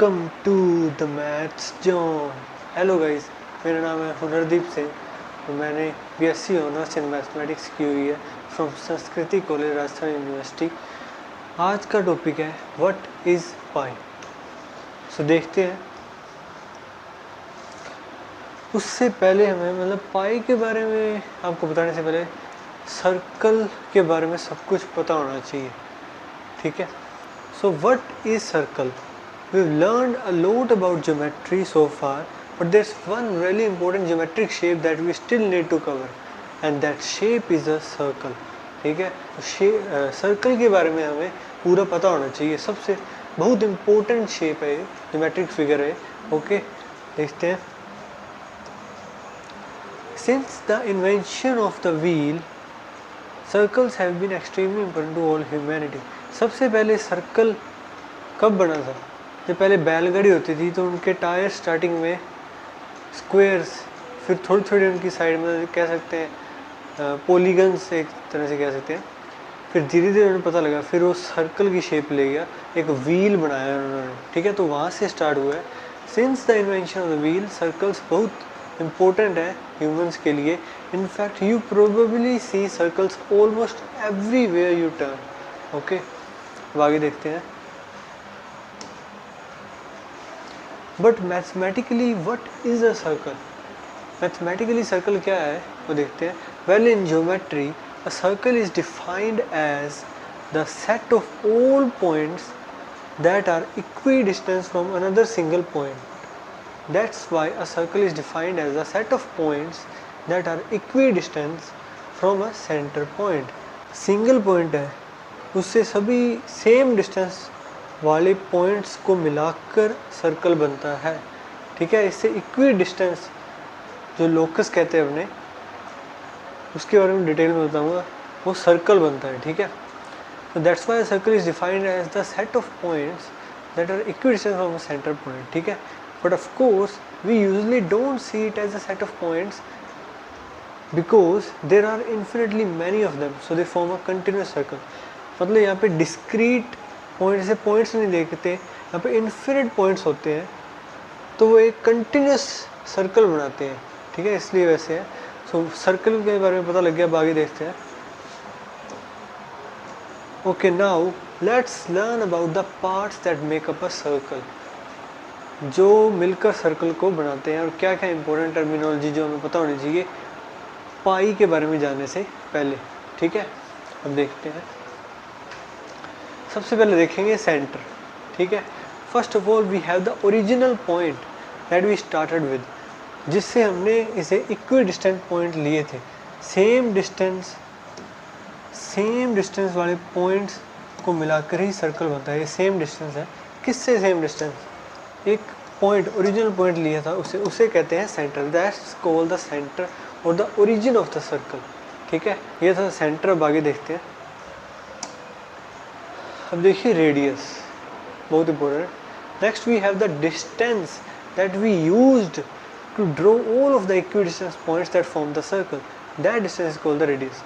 Welcome to the maths zone. Hello guys, मेरा नाम है हुनरदीप सिंह और मैंने बीएससी ऑनर्स इन मैथमेटिक्स की हुई है फ्रॉम संस्कृति कॉलेज राजस्थान यूनिवर्सिटी। आज का टॉपिक है व्हाट इज़ पाई। सो देखते हैं। उससे पहले हमें पाई के बारे में आपको बताने से पहले सर्कल के बारे में सब कुछ पता होना चाहिए, ठीक है। So what is circle? We've learned a lot about geometry so far, but there's one really important geometric shape that we still need to cover, and that shape is a circle. ठीक है, तो circle के बारे में हमें पूरा पता होना चाहिए। सबसे बहुत इम्पोर्टेंट शेप है, ज्योमेट्रिक फिगर है। ओके, देखते हैं। Since the invention of the wheel, circles have been extremely important to all humanity. सबसे पहले सर्कल कब बना था? जब पहले बैलगाड़ी होती थी तो उनके टायर स्टार्टिंग में स्क्वायर्स, फिर थोड़ी थोड़ी उनकी साइड में कह सकते हैं पॉलीगन्स, एक तरह से कह सकते हैं। फिर धीरे धीरे उन्हें पता लगा, फिर वो सर्कल की शेप ले गया, एक व्हील बनाया उन्होंने, ठीक है। तो वहाँ से स्टार्ट हुआ है। Since the invention of the wheel, circles बहुत इम्पोर्टेंट है ह्यूमंस के लिए। In fact you probably see circles almost everywhere you turn. Okay, अब आगे देखते हैं। But mathematically what is a circle? Mathematically circle क्या है वो देखते हैं। Well, in geometry a circle is defined as the set of all points that are equidistant from another single point. That's why a circle is defined as the set of points that are equidistant from a centre point. Single point है, उससे सभी same distance वाले points को मिलाकर circle बनता है, ठीक है। इससे इक्वी डिस्टेंस जो लोकस कहते हैं अपने, उसके बारे में डिटेल में बताऊंगा, वो सर्कल बनता है, ठीक है। तो that's why circle is defined as the set of points that are equidistant from a centre point, ठीक है। But of course we usually don't see it as a set of points because there are infinitely many of them, so they form a continuous circle. मतलब यहाँ पे discrete point से points नहीं देखते, यहाँ पे इन्फिनिट पॉइंट्स होते हैं, तो वो एक कंटिन्यूस सर्कल बनाते हैं, ठीक है। इसलिए वैसे है। सो सर्कल के बारे में पता लग गया, अब आगे देखते हैं। Okay, now let's learn about the parts that make up a circle, जो मिलकर सर्कल को बनाते हैं, और क्या क्या इंपॉर्टेंट टर्मिनोलॉजी जो हमें पता होनी चाहिए पाई के बारे में जानने से पहले, ठीक है। अब देखते हैं। सबसे पहले देखेंगे सेंटर, ठीक है। First of all we have the original point that we started with, जिससे हमने इसे इक्वी डिस्टेंस पॉइंट लिए थे। सेम डिस्टेंस वाले पॉइंट्स को मिलाकर ही सर्कल बनता है। ये सेम डिस्टेंस है। किससे सेम डिस्टेंस? एक पॉइंट, ओरिजिनल पॉइंट लिया था, उसे कहते हैं centre. That's called the centre और the origin of the circle, ठीक है। ये था सेंटर। अब आगे देखते हैं। अब देखिए रेडियस, बहुत important. Next we have the distance that we used to draw all of the equidistant points that form the circle, that distance is called the radius.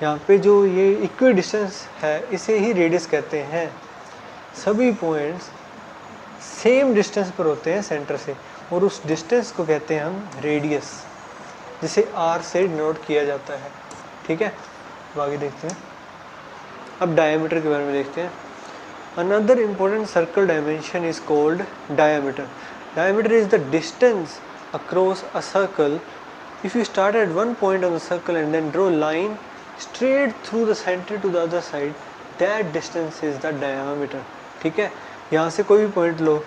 यहाँ पे जो ये इक्वी डिस्टेंस है, इसे ही रेडियस कहते हैं। सभी पॉइंट्स सेम डिस्टेंस पर होते हैं सेंटर से, और उस डिस्टेंस को कहते हैं हम रेडियस, जिसे आर से डिनोट किया जाता है, ठीक है। अब आगे देखते हैं। अब डायमीटर के बारे में देखते हैं। Another important circle dimension is called diameter. Diameter is the distance across a circle. If you start at one point on the circle and then draw line straight through the centre to the other side, that distance is the diameter, ठीक है। यहाँ से कोई भी point लो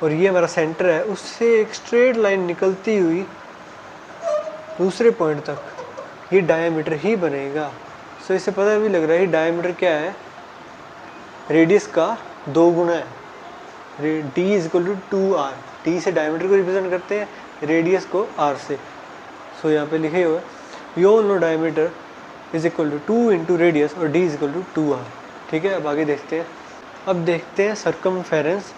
और ये हमारा centre है, उससे एक स्ट्रेट लाइन निकलती हुई दूसरे पॉइंट तक, ये डायमीटर ही बनेगा। सो इससे पता भी लग रहा है डायमीटर क्या है, रेडियस का 2 गुना है। d is equal to 2r। d से डायमीटर को रिप्रेजेंट करते हैं, रेडियस को r से। सो यहाँ पे लिखे हुए you all know diameter is equal to 2 into radius और d is equal to 2r, ठीक है। अब आगे देखते हैं। अब देखते हैं circumference.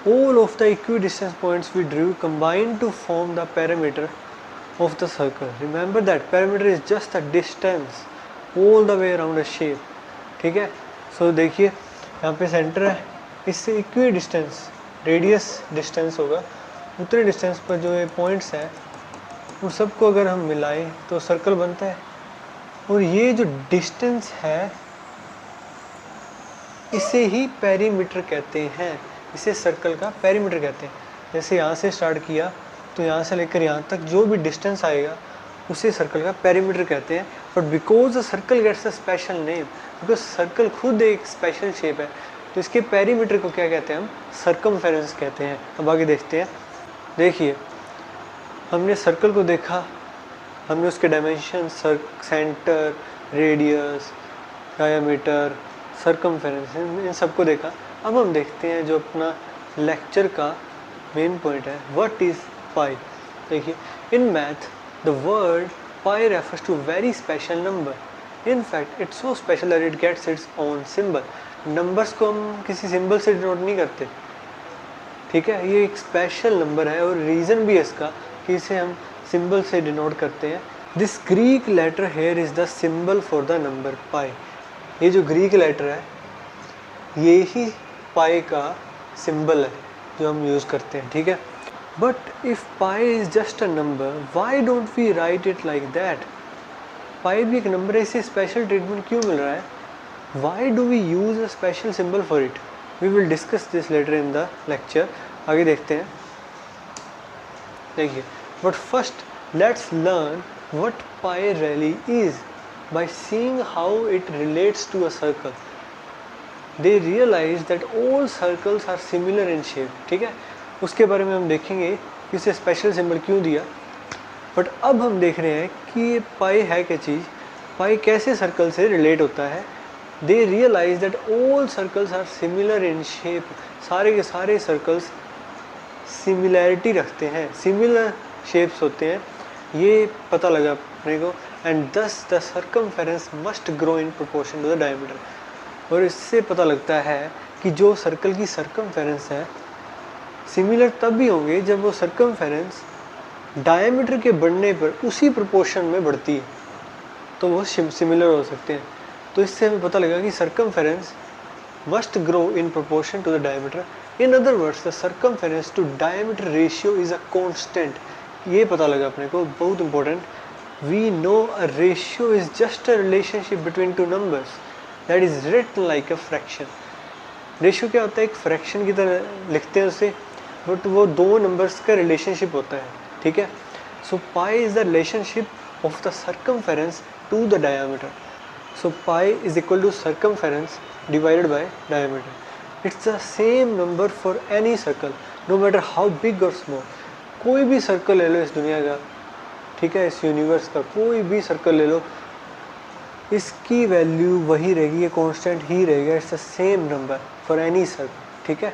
All of the equidistant points we drew combine to form the perimeter of the circle. Remember that perimeter is just the distance all the way around a shape, ठीक है। सो देखिए यहाँ पे सेंटर है, इससे equi distance, radius distance होगा, उतने distance पर जो ये पॉइंट्स हैं उन सबको अगर हम मिलाएं तो सर्कल बनता है। और ये जो डिस्टेंस है इसे ही पेरीमीटर कहते हैं, इसे सर्कल का पेरीमीटर कहते हैं। जैसे यहाँ से स्टार्ट किया तो यहाँ से लेकर यहाँ तक जो भी डिस्टेंस आएगा उसे सर्कल का पेरीमीटर कहते हैं। But because the circle gets a special name, because circle खुद एक स्पेशल शेप है, तो इसके पेरीमीटर को क्या कहते हैं हम, सर्कमफेरेंस कहते हैं। अब आगे देखते हैं। देखिए हमने सर्कल को देखा, हमने उसके dimension, centre, radius, diameter, circumference, इन सबको देखा। अब हम देखते हैं जो अपना लेक्चर का मेन पॉइंट है, व्हाट इज़ पाई। देखिए in math the word pi refers to very special number. In fact it's so special that it gets its own symbol. Numbers को हम किसी सिंबल से डिनोट नहीं करते, ठीक है, ये एक स्पेशल नंबर है और रीज़न भी है इसका कि इसे हम सिंबल से डिनोट करते हैं। This Greek letter here is the symbol for the number pi. ये जो ग्रीक लेटर है ये ही पाई का सिंबल है जो हम यूज़ करते हैं, ठीक है। But if pi is just a number, why don't we write it like that. Pi भी एक नंबर है, इसे स्पेशल ट्रीटमेंट क्यों मिल रहा है, why do we use a special symbol for it. We will discuss this letter in the lecture. आगे देखते हैं। देखिए but first let's learn what pi really is by seeing how it relates to a circle. They realize that all circles are similar in shape, ठीक है। उसके बारे में हम देखेंगे कि इसे स्पेशल सिंबल क्यों दिया। बट अब हम देख रहे हैं कि ये पाई है क्या चीज़, पाई कैसे सर्कल से रिलेट होता है। They realize that all circles are similar in shape. सारे के सारे सर्कल्स सिमिलैरिटी रखते हैं, सिमिलर शेप्स होते हैं, ये पता लगा अपने को। And thus the circumference must grow in proportion to the diameter. और इससे पता लगता है कि जो सर्कल की सर्कमफेरेंस है सिमिलर तब भी होंगे जब वो सर्कमफेरेंस डायमीटर के बढ़ने पर उसी प्रोपोर्शन में बढ़ती है, तो वो सिमिलर हो सकते हैं। तो इससे हमें पता लगा कि circumference must grow in proportion to the diameter. In other words the circumference to diameter ratio is a constant. ये पता लगा अपने को, बहुत important. We know a ratio is just a relationship between two numbers that is written like a fraction. Ratio क्या होता है, एक फ्रैक्शन की तरह लिखते हैं उसे, बट वो दो नंबर्स का रिलेशनशिप होता है, ठीक है। So pi is the relationship of the circumference to the diameter. So pi is equal to circumference divided by diameter. It's the same number for any circle no matter how big और small. कोई भी circle ले लो इस दुनिया का, ठीक है, इस यूनिवर्स का कोई भी सर्कल ले लो, इसकी वैल्यू वही रहेगी, ये कांस्टेंट ही रहेगा। It's the same number for any circle, ठीक है,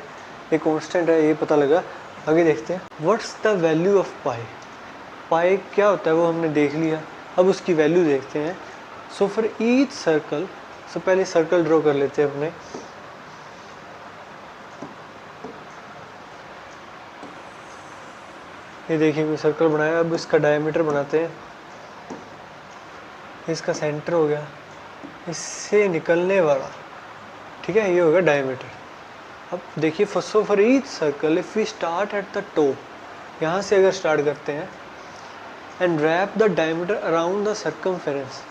ये कांस्टेंट है, ये पता लगा। आगे देखते हैं व्हाट्स द वैल्यू ऑफ पाई। पाई क्या होता है वो हमने देख लिया, अब उसकी वैल्यू देखते हैं। सो फॉर ईच सर्कल, सो पहले सर्कल ड्रॉ कर लेते हैं अपने। ये देखिए मैं सर्कल बनाया, अब इसका डायमीटर बनाते हैं। इसका सेंटर हो गया, इससे निकलने वाला, ठीक है, ये होगा डायमीटर। अब देखिए for each circle if we start at the top, यहाँ से अगर स्टार्ट करते हैं, and wrap the diameter around the circumference,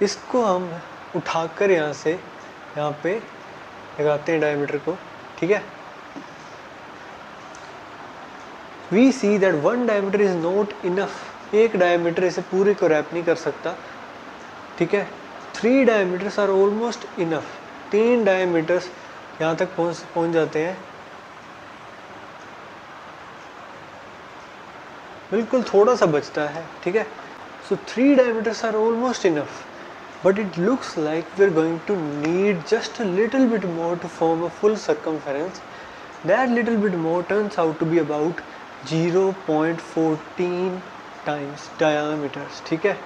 इसको हम उठाकर यहाँ से यहाँ पे लगाते हैं डायमीटर को, ठीक है। We see that one diameter is not enough. एक डायमीटर इसे पूरे को रैप नहीं कर सकता, ठीक है। 3 diameters are almost enough. 3 diameters यहाँ तक पहुँच जाते हैं, बिल्कुल थोड़ा सा बचता है, ठीक है। So 3 diameters are almost enough, but it looks like we are going to need just a little bit more to form a full circumference. That little bit more turns out to be about 0.14 times diameters, ठीक है।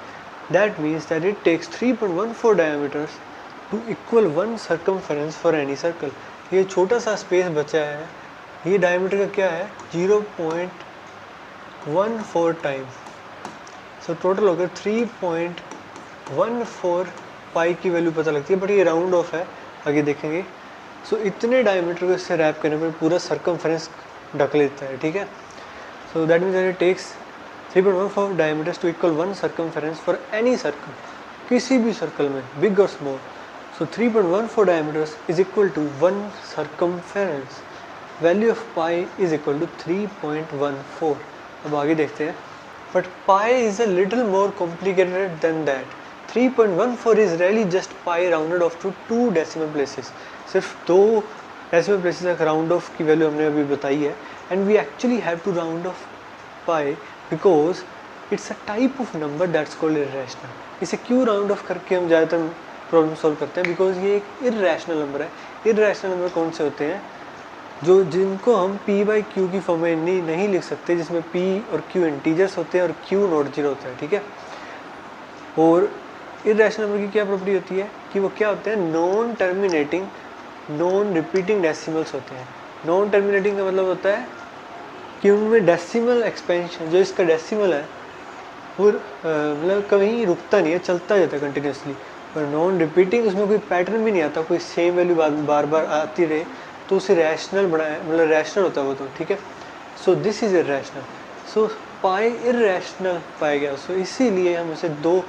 That means that it takes 3.14 diameters to equal 1 circumference for any circle. ये छोटा सा space बचा है, ये diameter का क्या है 0.14 टाइम्स, सो टोटल होकर 3.14 पाई की वैल्यू पता लगती है, बट ये राउंड ऑफ है, आगे देखेंगे। सो इतने डायमीटर को इससे रैप करने पर पूरा सर्कमफेरेंस ढक लेता है, ठीक है। So that means it takes 3.14 diameters to equal 1 circumference for any circle, किसी भी सर्कल में, बिग और small. So 3.14 diameters is equal to 1 circumference. Value of pi is equal to 3.14। अब आगे देखते हैं, but pi is a little more complicated than that. 3.14 is really just pi rounded off to 2 decimal places. सिर्फ 2 decimal places तक round of की value हमने अभी बताई है। And we actually have to round off pi because it's a type of number that's called irrational. इसे क्यों round of करके हम ज़्यादातर प्रॉब्लम सॉल्व करते हैं? बिकॉज ये एक इर्रेशनल नंबर है। इर्रेशनल नंबर कौन से होते हैं? जो जिनको हम p बाई क्यू की फॉर्म में नहीं लिख सकते, जिसमें p और q इंटीजर्स होते हैं और q नॉट जीरो होता है, ठीक है। और इर्रेशनल नंबर की क्या प्रॉपर्टी होती है कि वो क्या होते हैं? Non terminating, non repeating decimals होते हैं। नॉन टर्मिनेटिंग का मतलब होता है कि उनमें डेसिमल एक्सपेंशन, जो इसका डेसिमल है वो मतलब कहीं रुकता नहीं है, चलता जाता है कंटिन्यूसली। और नॉन रिपीटिंग, उसमें कोई पैटर्न भी नहीं आता, कोई सेम वैल्यू बार बार आती रहे, तो उसे रैशनल बनाया, मतलब रैशनल होता है वो, तो ठीक है। So this is irrational. So pi irrational पाया गया, सो इसीलिए हम इसे 2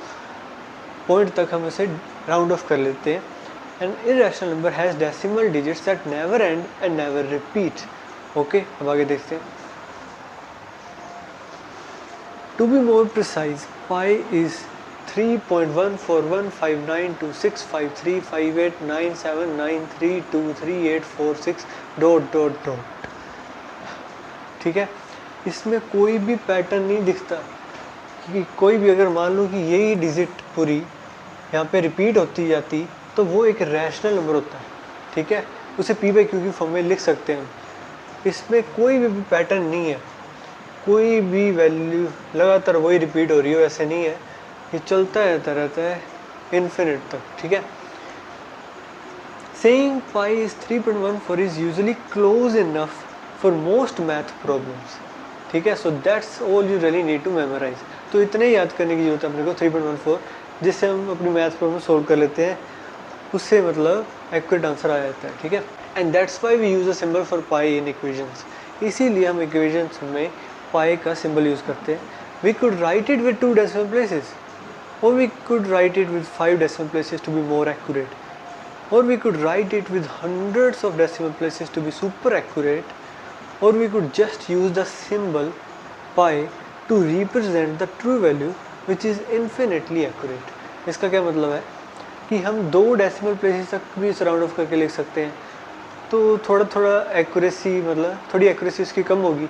पॉइंट तक हम इसे राउंड ऑफ कर लेते हैं। And irrational number has decimal digits that never end and never repeat. Okay, अब आगे देखते हैं। To be more precise, pi is 3.14159265358979323846 ... ठीक है। इसमें कोई भी पैटर्न नहीं दिखता कि कोई भी, अगर मान लो कि यही डिजिट पूरी यहाँ पे रिपीट होती जाती तो वो एक रैशनल नंबर होता है, ठीक है। उसे p बाई क्यू की फॉर्म में लिख सकते हैं हम। इसमें कोई भी पैटर्न नहीं है, कोई भी वैल्यू लगातार वही रिपीट हो रही हो, ऐसे नहीं है। ये चलता रहता है इन्फिनिट तक, ठीक है। Saying pi is 3.14 is usually close enough for most math problems, ठीक है। So that's all you really need to memorize. तो इतने ही याद करने की जरूरत है अपने को 3.14, जिससे हम अपनी मैथ प्रॉब्लम सोल्व कर लेते हैं, उससे मतलब एक्यूरेट आंसर आ जाता है, ठीक है। And that's why we use a symbol for pi in equations. इसीलिए हम इक्वेशंस में पाई का सिंबल यूज़ करते हैं। We could write it with 2 decimal places, or we could write it with 5 decimal places to be more accurate, or we could write it with hundreds of decimal places to be super accurate, or we could just use the symbol pi to represent the true value which is infinitely accurate. इसका क्या मतलब है कि हम 2 decimal places तक भी इस round of करके लिख सकते हैं, तो थोड़ा एक्यूरेसी, मतलब थोड़ी एक्यूरेसी उसकी कम होगी।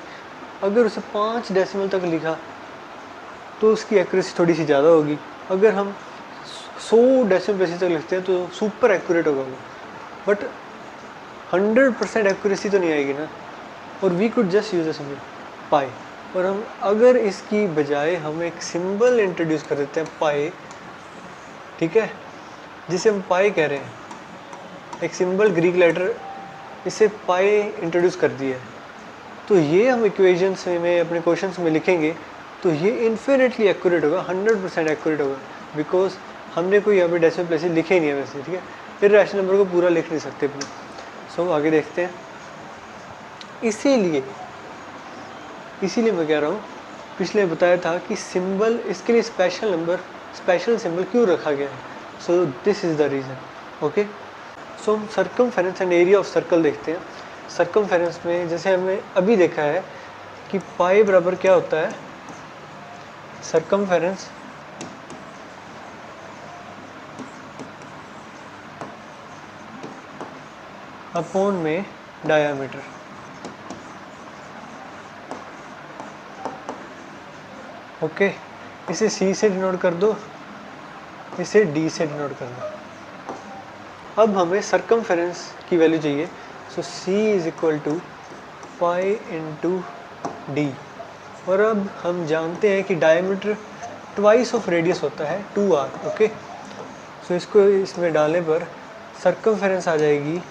अगर उसे 5 डेसिमल तक लिखा तो उसकी एक्यूरेसी थोड़ी सी ज़्यादा होगी। अगर हम 100 डेसिमल प्लेसेस तक लिखते हैं तो सुपर एक्यूरेट होगा वो, बट 100% एक्यूरेसी तो नहीं आएगी ना। और we could just use a symbol pi, और हम अगर इसकी बजाय हम एक सिंबल इंट्रोड्यूस कर देते हैं पाई, ठीक है, जिसे हम पाई कह रहे हैं, एक सिंबल ग्रीक लेटर, इसे पाई इंट्रोड्यूस कर दिया है, तो ये हम इक्वेशंस में अपने क्वेश्चंस में लिखेंगे तो ये इन्फिनिटली एक्यूरेट होगा, 100% एक्यूरेट होगा, बिकॉज हमने कोई यहाँ पे डेसिमल प्लेसेस लिखे ही नहीं है वैसे, ठीक है। फिर रैशनल नंबर को पूरा लिख नहीं सकते अपने। सो आगे देखते हैं। इसीलिए मैं कह रहा हूँ, पिछले बताया था कि सिंबल, इसके लिए स्पेशल सिंबल क्यों रखा गया है। So this is the reason, okay. So हम circumference and area of circle देखते हैं। सर्कमफेरेंस में जैसे हमने अभी देखा है कि पाई बराबर क्या होता है, सर्कमफेरेंस अपॉन में डायामीटर। ओके, इसे C से डिनोट कर दो, इसे D से डिनोट कर दो। अब हमें सर्कमफेरेंस की वैल्यू चाहिए, so C is equal to pi into D। और अब हम जानते हैं कि डायमीटर ट्वाइस ऑफ रेडियस होता है 2r, ओके। सो इसको इसमें डालने पर सर्कमफेरेंस आ जाएगी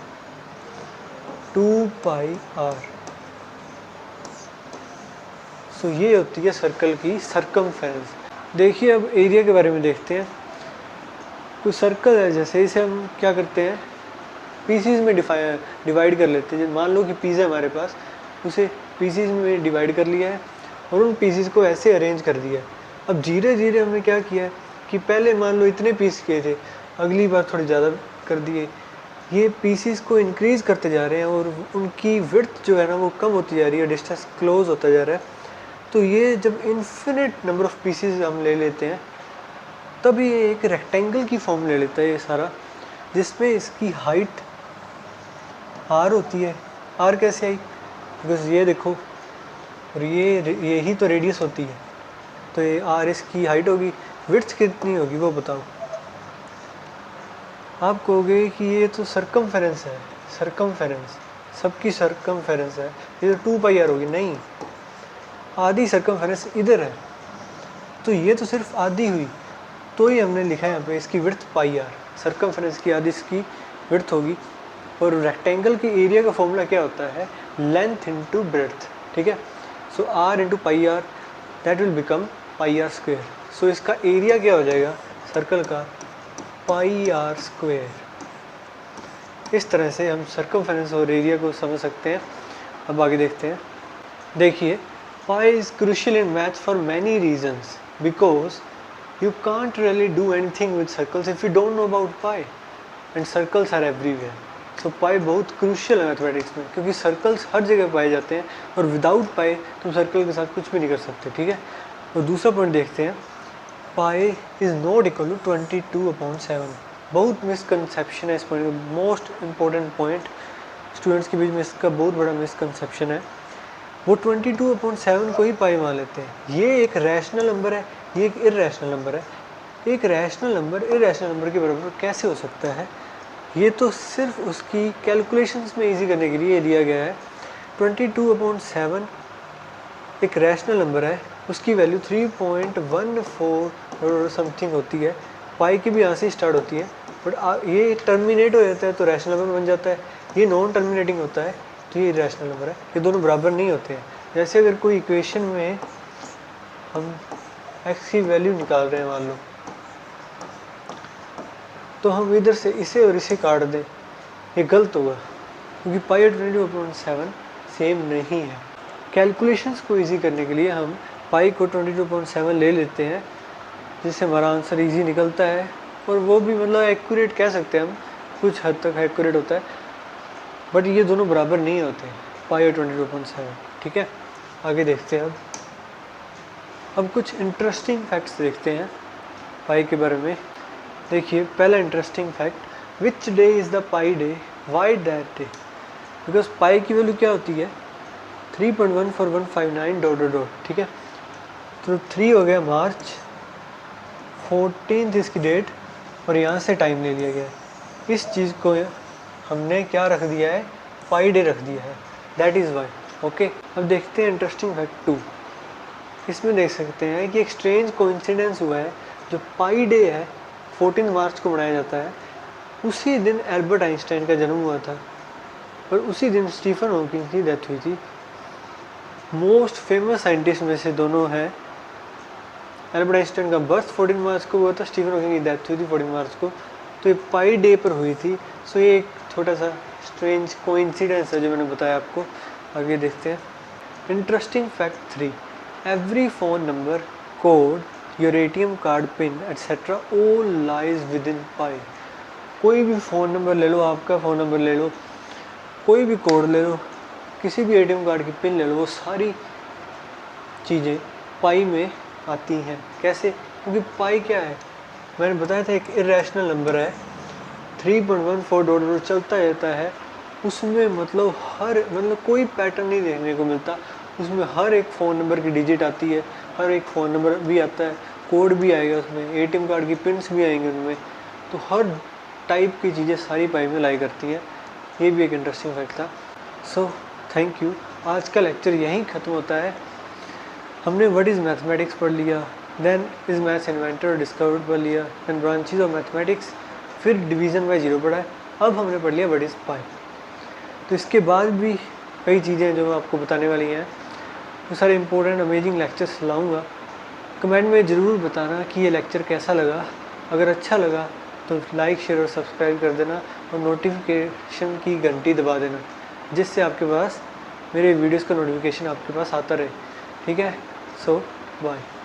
2 पाई r। सो ये होती है सर्कल की सर्कमफेरेंस। देखिए अब एरिया के बारे में देखते हैं। कोई सर्कल है, जैसे इसे हम क्या करते हैं, पीसीज में डिवाइड कर लेते हैं। मान लो कि पीस है हमारे पास, उसे पीसीज में डिवाइड कर लिया है और उन पीसीज को ऐसे अरेंज कर दिया है। अब धीरे धीरे हमने क्या किया है कि पहले मान लो इतने पीस किए थे, अगली बार थोड़े ज़्यादा कर दिए। ये पीसीस को इंक्रीज़ करते जा रहे हैं और उनकी विड्थ जो है ना वो कम होती जा रही है, डिस्टेंस क्लोज होता जा रहा है। तो ये जब इन्फिनिट नंबर ऑफ पीसीस हम ले लेते हैं तब ये एक रेक्टेंगल की फॉर्म ले लेता है ये सारा, जिसमें इसकी हाइट आर होती है। आर कैसे आई? बिकॉज ये देखो, और यही तो रेडियस होती है, तो ये आर इसकी हाइट होगी। विड्थ कितनी होगी वो बताओ? आप कहोगे कि ये तो सरकमफेरेंस है, सरकमफेरेंस सबकी सरकमफेरेंस है, ये तो 2 पाई आर होगी। नहीं, आधी सरकमफेरेंस इधर है, तो ये तो सिर्फ आधी हुई, तो ही हमने लिखा है यहाँ पे इसकी विड्थ पाई आर, सरकमफेरेंस की आधी इसकी विड्थ होगी। और रेक्टेंगल के एरिया का फॉर्मूला क्या होता है? लेंथ इंटू ब्रेड्थ, ठीक है। So r into pi r that will become pi r square. So इसका एरिया क्या हो जाएगा सर्कल का? Pi r square. इस तरह से हम सर्कमफेरेंस और एरिया को समझ सकते हैं। अब आगे देखते हैं। देखिए, pi is crucial in math for many reasons because you can't really do anything with circles if you don't know about pi, and circles are everywhere. So pi बहुत crucial है मैथमेटिक्स में, क्योंकि सर्कल्स हर जगह पाए जाते हैं और without पाई तुम सर्कल के साथ कुछ भी नहीं कर सकते, ठीक है। और दूसरा पॉइंट देखते हैं, पाई इज़ नॉट इक्वल टू 22/7। बहुत मिसकंसेप्शन है इस पॉइंट का, मोस्ट इम्पोर्टेंट पॉइंट स्टूडेंट्स के बीच में इसका बहुत बड़ा मिसकंसेप्शन है। वो 22/7 को ही पाई मान लेते हैं। ये एक रैशनल नंबर है, ये एक इरेशनल नंबर है। एक रैशनल नंबर इरेशनल नंबर के बराबर कैसे हो सकता है? ये तो सिर्फ उसकी कैलकुलेशंस में इजी करने के लिए दिया गया है। 22/7 एक रैशनल नंबर है, उसकी वैल्यू 3.14 और समथिंग होती है। पाई की भी यहाँ से स्टार्ट होती है, बट ये टर्मिनेट हो जाता है तो रैशनल नंबर बन जाता है। ये नॉन टर्मिनेटिंग होता है तो ये रैशनल नंबर है। ये दोनों बराबर नहीं होते हैं। जैसे अगर कोई इक्वेशन में हम x की वैल्यू निकाल रहे हैं मान लो, तो हम इधर से इसे और इसे काट दें, ये गलत होगा, क्योंकि पाई और 22/7 सेम नहीं है। कैलकुलेशंस को इजी करने के लिए हम पाई को 22/7 ले लेते हैं, जिससे हमारा आंसर इजी निकलता है। और वो भी मतलब एक्यूरेट कह सकते हैं हम, कुछ हद तक एक्यूरेट होता है, बट ये दोनों बराबर नहीं होते, पाई और 22/7, ठीक है। आगे देखते हैं। अब कुछ इंटरेस्टिंग फैक्ट्स देखते हैं पाई के बारे में। देखिए, पहला interesting fact, which day is the pi day, why that day? Because pi की वैल्यू क्या होती है? 3.14159 ... ठीक है। तो 3 हो गया मार्च, 14th इसकी डेट, और यहाँ से टाइम ले लिया गया। इस चीज़ को हमने क्या रख दिया है? पाई डे रख दिया है, दैट इज़ वाई। ओके, अब देखते हैं इंटरेस्टिंग फैक्ट 2। इसमें देख सकते हैं कि एक स्ट्रेंज कोइंसिडेंस हुआ है। जो पाई डे है 14 मार्च को मनाया जाता है, उसी दिन एल्बर्ट आइंस्टाइन का जन्म हुआ था और उसी दिन स्टीफन हॉकिंग की डेथ हुई थी। मोस्ट फेमस साइंटिस्ट में से दोनों हैं। एल्बर्ट आइंस्टाइन का बर्थ 14 मार्च को हुआ था, स्टीफन हॉकिंग की डेथ हुई थी 14 मार्च को, तो ये पाई डे पर हुई थी। सो ये एक छोटा सा स्ट्रेंज कोइंसिडेंस है जो मैंने बताया आपको। आगे देखते हैं। Interesting fact 3, every phone number, code, your ATM card pin etcetera all lies within pi. कोई भी फ़ोन नंबर ले लो, आपका फ़ोन नंबर ले लो, कोई भी कोड ले लो, किसी भी ATM कार्ड की पिन ले लो, वो सारी चीज़ें पाई में आती हैं। कैसे? क्योंकि पाई क्या है, मैंने बताया था, एक इरेशनल नंबर है। 3.14 चलता रहता है, उसमें मतलब कोई पैटर्न नहीं देखने को मिलता। उसमें हर एक फ़ोन नंबर की डिजिट आती है, हर एक फ़ोन नंबर भी आता है, कोड भी आएगा उसमें, ATM कार्ड की पिन्स भी आएंगे उनमें। तो हर टाइप की चीज़ें सारी पाई में लाई करती हैं। ये भी एक इंटरेस्टिंग फैक्ट था। So thank you. आज का लेक्चर यहीं ख़त्म होता है। हमने व्हाट इज़ मैथमेटिक्स पढ़ लिया, देन इज़ मैथ्स इन्वेंटेड और डिस्कवर्ड पढ़ लिया, देन ब्रांचेज ऑफ मैथमेटिक्स, फिर डिवीज़न बाय जीरो पढ़ा है। अब हमने पढ़ लिया व्हाट इज़ पाई। तो इसके बाद भी कई चीज़ें जो मैं आपको बताने वाली हैं, वो सारे इंपॉर्टेंट अमेजिंग लेक्चर्स लाऊंगा। कमेंट में ज़रूर बताना कि ये लेक्चर कैसा लगा। अगर अच्छा लगा तो लाइक शेयर और सब्सक्राइब कर देना और नोटिफिकेशन की घंटी दबा देना, जिससे आपके पास मेरे वीडियोस का नोटिफिकेशन आपके पास आता रहे। ठीक है, सो बाय।